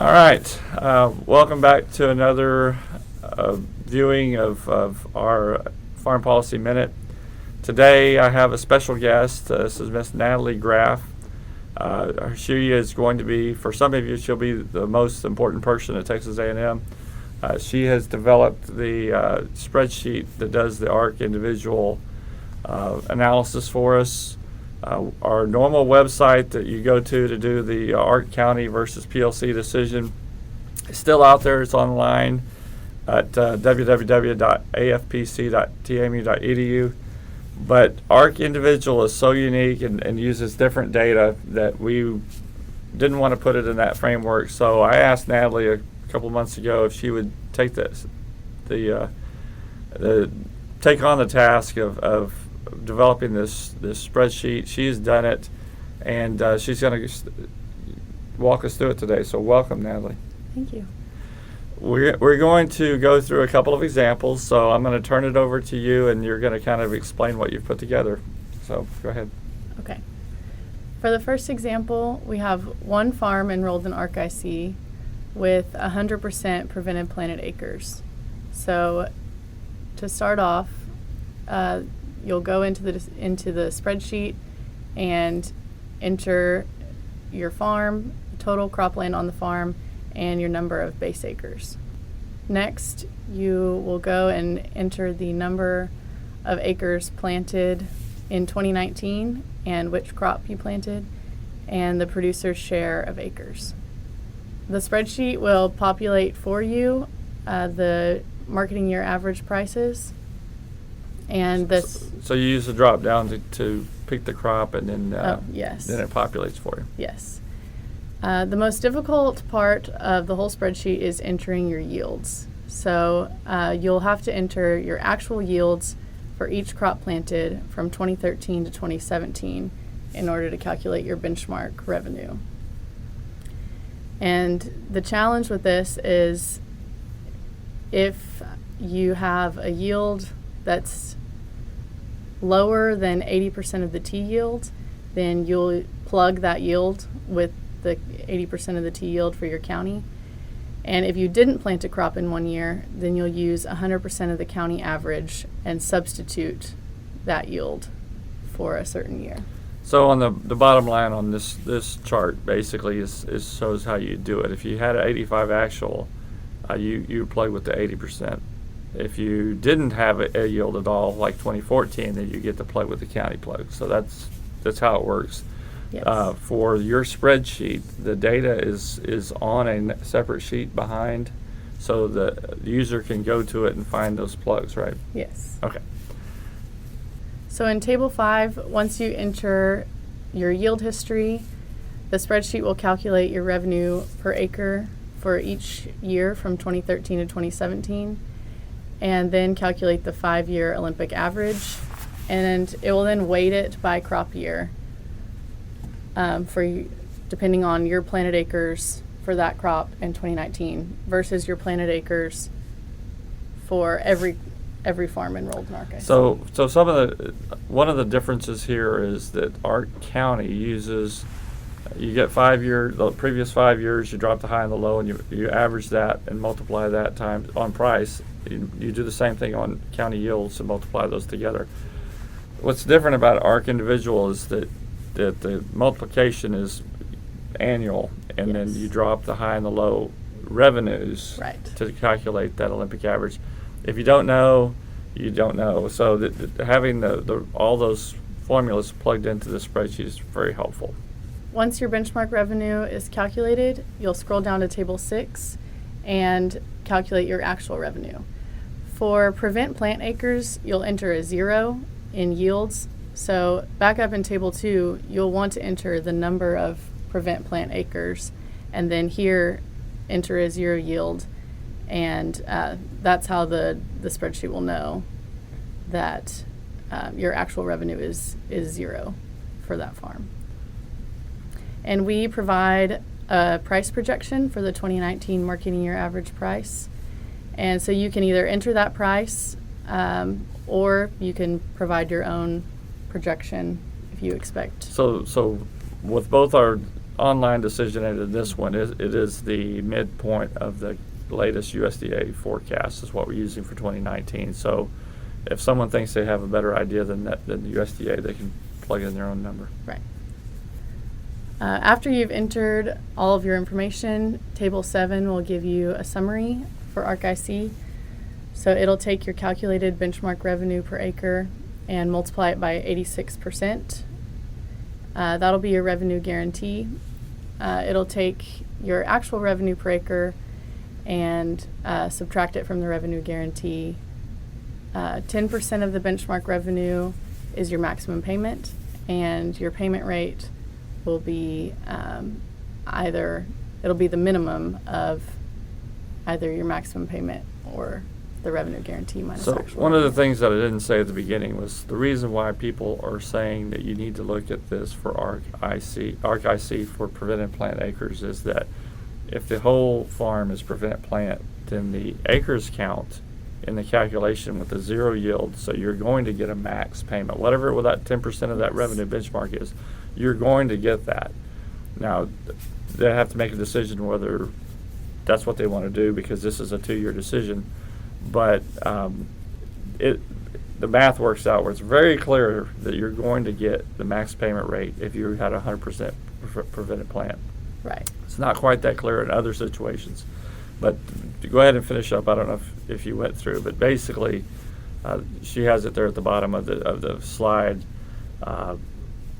All right, welcome back to another viewing of our Foreign Policy Minute. Today I have a special guest. This is Miss Natalie Graff. She is going to be, for some of you, she'll be the most important person at Texas A&M. She has developed the spreadsheet that does the ARC individual analysis for us. Our normal website that you go to do the ARC County versus PLC decision is still out there. It's online at www.afpc.tmu.edu. But ARC Individual is so unique and uses different data that we didn't want to put it in that framework. So I asked Natalie a couple months ago if she would take take on the task of developing this spreadsheet. She's done it, and she's going to walk us through it today. So welcome, Natalie. Thank you. We're going to go through a couple of examples, so I'm going to turn it over to you, and you're going to kind of explain what you've put together. So go ahead. Okay. For the first example, we have one farm enrolled in ARC IC with 100% prevented planted acres. So to start off, you'll go into the spreadsheet and enter your farm, total cropland on the farm, and your number of base acres. Next, you will go and enter the number of acres planted in 2019 and which crop you planted, and the producer's share of acres. The spreadsheet will populate for you the marketing year average prices. And this. So you use the drop down to pick the crop, and then yes. Then it populates for you. Yes. The most difficult part of the whole spreadsheet is entering your yields. So you'll have to enter your actual yields for each crop planted from 2013 to 2017 in order to calculate your benchmark revenue. And the challenge with this is if you have a yield that's lower than 80% of the T yield, then you'll plug that yield with the 80% of the T yield for your county. And if you didn't plant a crop in 1 year, then you'll use 100% of the county average and substitute that yield for a certain year. So on the bottom line on this chart basically is shows how you do it. If you had an 85 actual, you plug with the 80%. If you didn't have a yield at all, like 2014, then you get to plug with the county plug. So that's how it works. Yes. For your spreadsheet, the data is on a separate sheet behind, so the user can go to it and find those plugs, right? Yes. Okay. So in Table 5, once you enter your yield history, the spreadsheet will calculate your revenue per acre for each year from 2013 to 2017, and then calculate the 5-year Olympic average, and it will then weight it by crop year depending on your planted acres for that crop in 2019 versus your planted acres for every farm enrolled in ARC IC. So one of the differences here is that ARC County uses, you get the previous 5 years, you drop the high and the low, and you average that and multiply that times on price. You do the same thing on county yields and multiply those together. What's different about ARC Individual is that the multiplication is annual, and then you drop the high and the low revenues to calculate that Olympic average. If you don't know, you don't know. So having all those formulas plugged into the spreadsheet is very helpful. Once your benchmark revenue is calculated, you'll scroll down to Table 6 and calculate your actual revenue. For prevent plant acres, you'll enter a 0 in yields. So back up in Table 2, you'll want to enter the number of prevent plant acres, and then here enter a 0 yield, and that's how the spreadsheet will know that your actual revenue is 0 for that farm. And we provide a price projection for the 2019 marketing year average price. And so you can either enter that price or you can provide your own projection if you expect. So with both our online decision aid in this one, it is the midpoint of the latest USDA forecast is what we're using for 2019. So if someone thinks they have a better idea than the USDA, they can plug in their own number. Right. After you've entered all of your information, Table 7 will give you a summary for ARC-IC. So it'll take your calculated benchmark revenue per acre and multiply it by 86%. That'll be your revenue guarantee. It'll take your actual revenue per acre and subtract it from the revenue guarantee. 10% of the benchmark revenue is your maximum payment, and your payment rate will be it'll be the minimum of either your maximum payment or the revenue guarantee minus So actual one of the revenue. things that I didn't say at the beginning was the reason why people are saying that you need to look at this for ARC-IC for prevented plant acres is that if the whole farm is prevented plant, then the acres count in the calculation with a zero yield, so you're going to get a max payment. Whatever that 10% of that revenue benchmark is, you're going to get that. Now, they have to make a decision whether that's what they want to do, because this is a 2-year decision. But the math works out where it's very clear that you're going to get the max payment rate if you had 100% prevented plant. Right. It's not quite that clear in other situations. But to go ahead and finish up, I don't know if you went through, but basically she has it there at the bottom of the slide.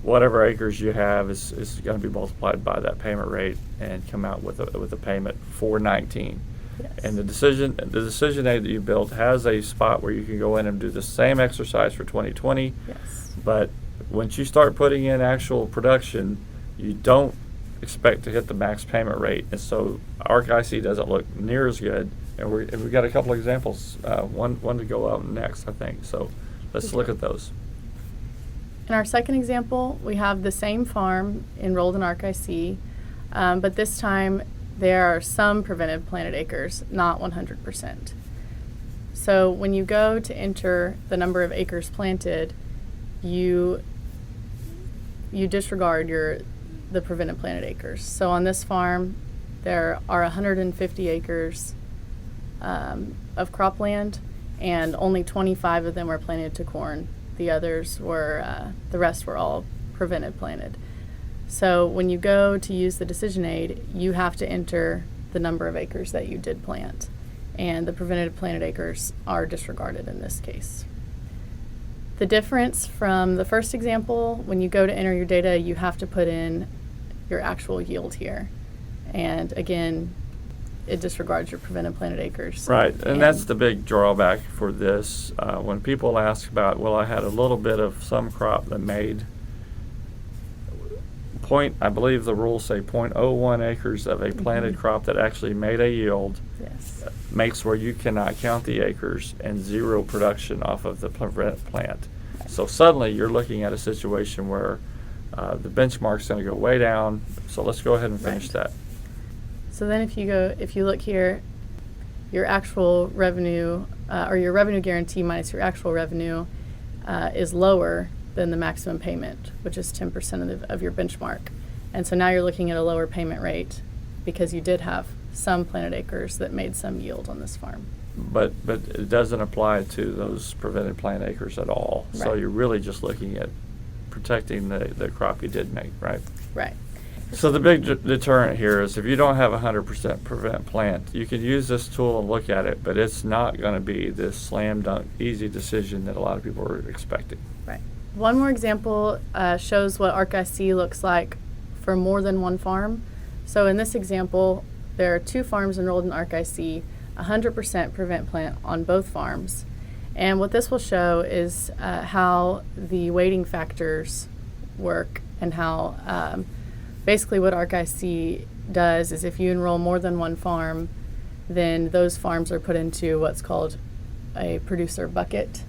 Whatever acres you have is going to be multiplied by that payment rate and come out with a payment for 19. Yes. And the decision aid that you built has a spot where you can go in and do the same exercise for 2020. Yes. But once you start putting in actual production, you don't expect to hit the max payment rate, and so ARC-IC doesn't look near as good. And we've got a couple examples. One to go out next, I think. So let's look at those. In our second example, we have the same farm enrolled in ARC-IC, but this time there are some prevented planted acres, not 100%. So when you go to enter the number of acres planted, you disregard the prevented planted acres. So on this farm, there are 150 acres of cropland, and only 25 of them were planted to corn. The others were, the rest were all prevented planted. So when you go to use the decision aid, you have to enter the number of acres that you did plant, and the prevented planted acres are disregarded in this case. The difference from the first example, when you go to enter your data, you have to put in your actual yield here. And again, it disregards your prevented planted acres. Right, and that's the big drawback for this. When people ask about, well, I had a little bit of some crop that made I believe the rules say 0.01 acres of a planted crop that actually made a yield. Yes. Makes where you cannot count the acres and zero production off of the prevented plant. So suddenly you're looking at a situation where the benchmark's going to go way down. So let's go ahead and finish that. So then if you look here, your actual revenue or your revenue guarantee minus your actual revenue is lower than the maximum payment, which is 10% of your benchmark. And so now you're looking at a lower payment rate because you did have some planted acres that made some yield on this farm. But it doesn't apply to those prevented plant acres at all. Right. So you're really just looking at protecting the crop you did make, right? Right. So the big deterrent here is if you don't have 100% prevent plant, you can use this tool and look at it, but it's not going to be this slam dunk easy decision that a lot of people are expecting. Right. One more example shows what ARC-IC looks like for more than one farm. So in this example, there are 2 farms enrolled in ARC-IC, 100% prevent plant on both farms. And what this will show is how the weighting factors work, and how basically what ARC-IC does is if you enroll more than one farm, then those farms are put into what's called a producer bucket,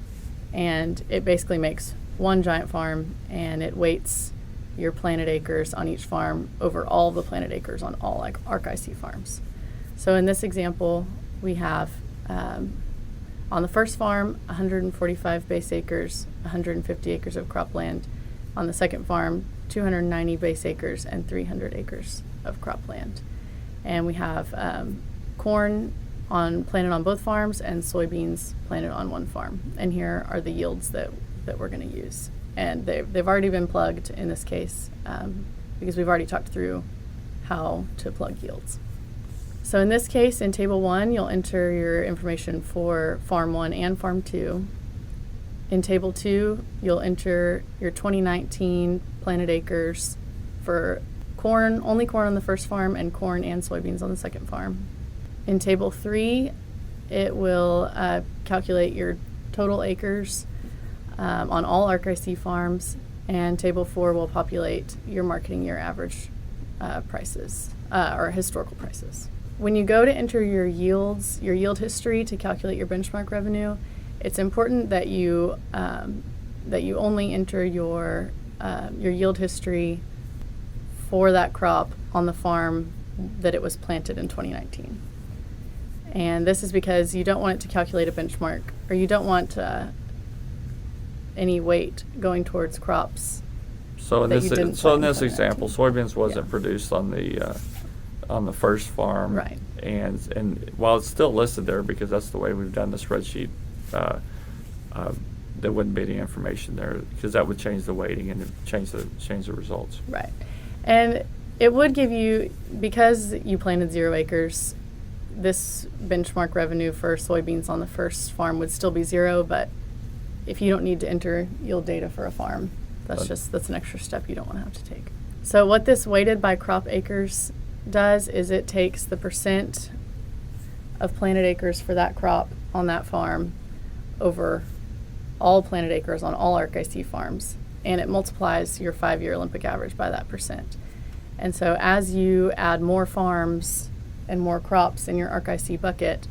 and it basically makes one giant farm, and it weights your planted acres on each farm over all the planted acres on all ARC-IC farms. So in this example, we have on the first farm 145 base acres, 150 acres of cropland. On the second farm, 290 base acres, and 300 acres of cropland. And we have corn planted on both farms and soybeans planted on one farm. And here are the yields that we're going to use. And they've already been plugged in this case because we've already talked through how to plug yields. So in this case, in Table 1, you'll enter your information for Farm 1 and Farm 2. In Table 2, you'll enter your 2019 planted acres for corn, only corn on the first farm, and corn and soybeans on the second farm. In Table 3, it will calculate your total acres on all ARC-IC farms, and Table 4 will populate your marketing year average prices, or historical prices. When you go to enter your yields, your yield history to calculate your benchmark revenue, it's important that you only enter your yield history for that crop on the farm that it was planted in 2019. And this is because you don't want it to calculate a benchmark, or you don't want any weight going towards crops. So in that this you didn't so in plant this in example, 2019. soybeans wasn't Yeah. produced on the first farm, Right. And while it's still listed there because that's the way we've done the spreadsheet, there wouldn't be any information there because that would change the weighting and change the results. Right. And it would give you, because you planted 0 acres, this benchmark revenue for soybeans on the first farm would still be 0, but if you don't need to enter yield data for a farm, that's an extra step you don't want to have to take. So what this weighted by crop acres does is it takes the percent of planted acres for that crop on that farm over all planted acres on all ARC-IC farms, and it multiplies your 5-year Olympic average by that percent. And so as you add more farms and more crops in your ARC-IC bucket,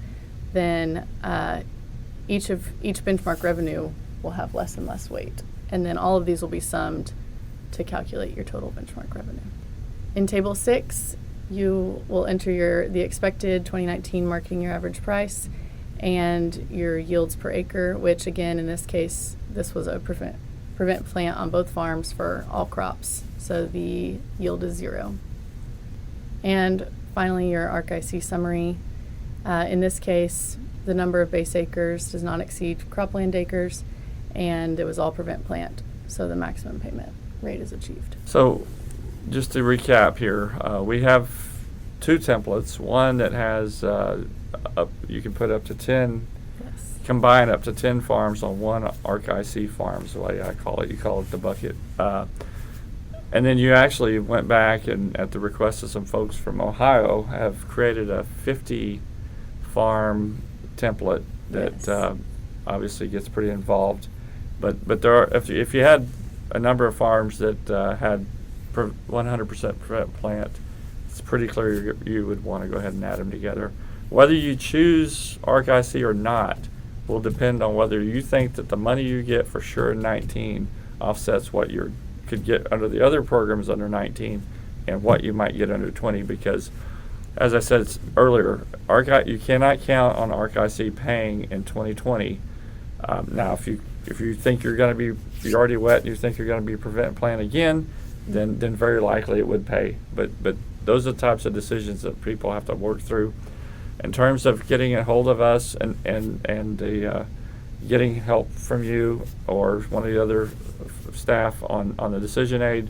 then each benchmark revenue will have less and less weight. And then all of these will be summed to calculate your total benchmark revenue. In Table 6, you will enter the expected 2019 marketing year average price and your yields per acre, which again, in this case, this was a prevent plant on both farms for all crops. So the yield is 0. And finally, your ARC-IC summary. In this case, the number of base acres does not exceed cropland acres, and it was all prevent plant, so the maximum payment rate is achieved. So just to recap here, we have 2 templates. One that has you can put up to 10, Yes. combine up to 10 farms on one ARC-IC farm is the way I call it. You call it the bucket. And then you actually went back and, at the request of some folks from Ohio, have created a 50-farm template that Yes. Obviously gets pretty involved. But there are, if you had a number of farms that had 100% prevent plant, it's pretty clear you would want to go ahead and add them together. Whether you choose ARC-IC or not will depend on whether you think that the money you get for sure in 19 offsets what you could get under the other programs under 19 and what you might get under 20, because as I said earlier, you cannot count on ARC-IC paying in 2020. Now, if you think you're already wet and you think you're going to be prevent plant again, then very likely it would pay. But those are the types of decisions that people have to work through. In terms of getting a hold of us and getting help from you or one of the other staff on the decision aid,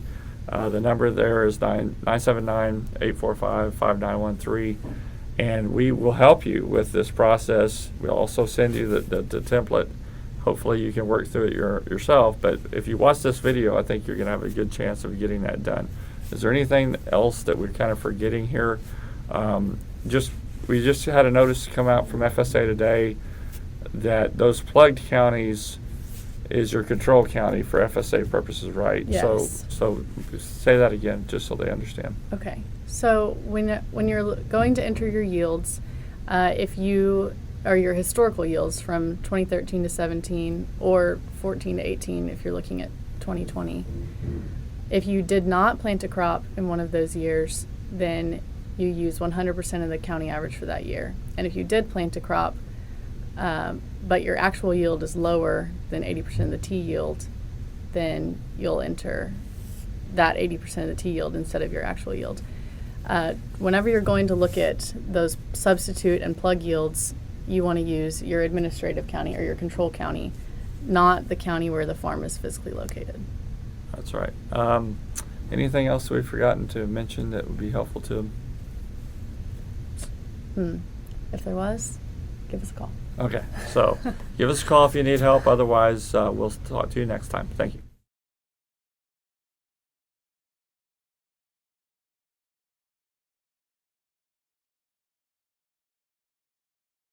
the number there is 979-845-5913, and we will help you with this process. We'll also send you the template. Hopefully you can work through it yourself, but if you watch this video, I think you're going to have a good chance of getting that done. Is there anything else that we're kind of forgetting here? We just had a notice come out from FSA today that those plugged counties is your control county for FSA purposes, right? Yes. So say that again, just so they understand. Okay. So when you're going to enter your yields, if you are your historical yields from 2013 to 17 or 14 to 18 if you're looking at 2020, if you did not plant a crop in one of those years, then you use 100% of the county average for that year. And if you did plant a crop, but your actual yield is lower than 80% of the T yield, then you'll enter that 80% of the tea yield instead of your actual yield. Whenever you're going to look at those substitute and plug yields, you want to use your administrative county or your control county, not the county where the farm is physically located. That's right. Anything else we've forgotten to mention that would be helpful to them? If there was, give us a call. Okay, so give us a call if you need help. Otherwise, we'll talk to you next time. Thank you.